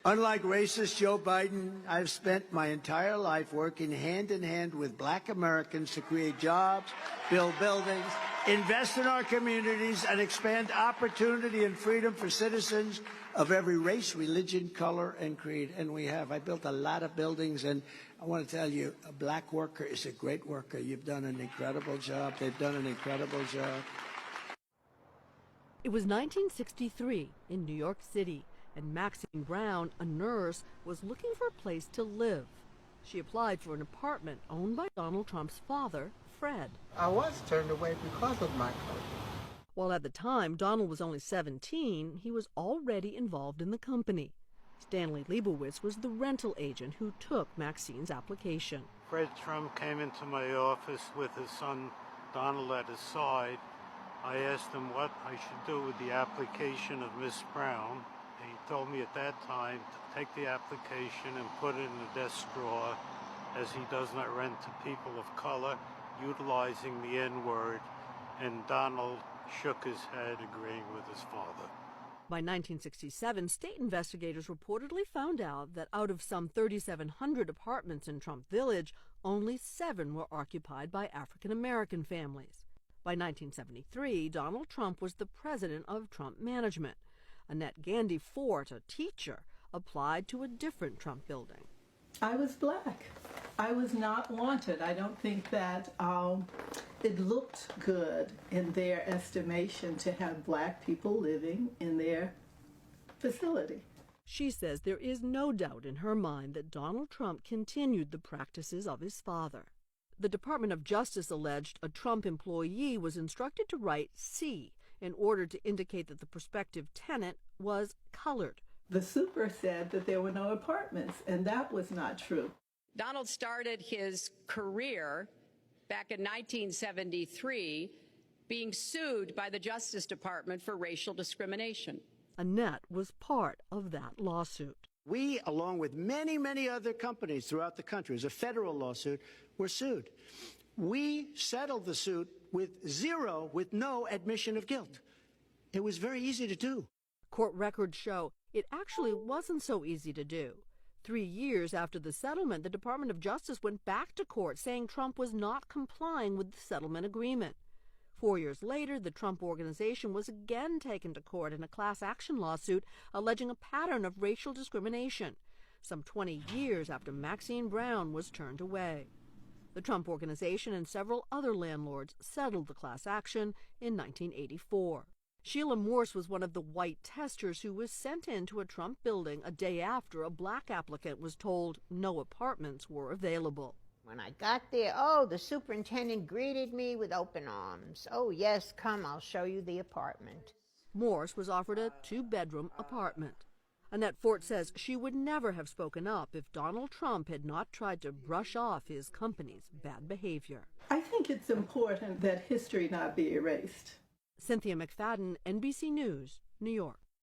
Unlike racist Joe Biden, I've spent my entire life working hand in hand with black Americans to create jobs, build buildings, invest in our communities, and expand opportunity and freedom for citizens of every race, religion, color, and creed. And we have. I built a lot of buildings, and I want to tell you, a black worker is a great worker. You've done an incredible job. They've done an incredible job. It was 1963 in New York City, and Maxine Brown, a nurse, was looking for a place to live. She applied for an apartment owned by Donald Trump's father, Fred. I was turned away because of my color. While at the time Donald was only 17, he was already involved in the company. Stanley Leibowitz was the rental agent who took Maxine's application. Fred Trump came into my office with his son Donald at his side. I asked him what I should do with the application of Miss Brown. He told me at that time to take the application and put it in the desk drawer, as he does not rent to people of color, utilizing the N-word, and Donald shook his head, agreeing with his father. By 1967, state investigators reportedly found out that out of some 3,700 apartments in Trump Village, only 7 were occupied by African-American families. By 1973, Donald Trump was the president of Trump Management. Annette Gandy Fort, a teacher, applied to a different Trump building. I was black. I was not wanted. I don't think that it looked good in their estimation to have black people living in their facility. She says there is no doubt in her mind that Donald Trump continued the practices of his father. The Department of Justice alleged a Trump employee was instructed to write C in order to indicate that the prospective tenant was colored. The super said that there were no apartments, and that was not true. Donald started his career back in 1973 being sued by the Justice Department for racial discrimination. Annette was part of that lawsuit. We, along with many, many other companies throughout the country, as a federal lawsuit, were sued. We settled the suit with no admission of guilt. It was very easy to do. Court records show it actually wasn't so easy to do. 3 years after the settlement, the Department of Justice went back to court saying Trump was not complying with the settlement agreement. 4 years later, the Trump Organization was again taken to court in a class action lawsuit alleging a pattern of racial discrimination, some 20 years after Maxine Brown was turned away. The Trump Organization and several other landlords settled the class action in 1984. Sheila Morse was one of the white testers who was sent into a Trump building a day after a black applicant was told no apartments were available. When I got there, the superintendent greeted me with open arms. Oh, yes, come, I'll show you the apartment. Morse was offered a 2-bedroom apartment. Annette Fort says she would never have spoken up if Donald Trump had not tried to brush off his company's bad behavior. I think it's important that history not be erased. Cynthia McFadden, NBC News, New York.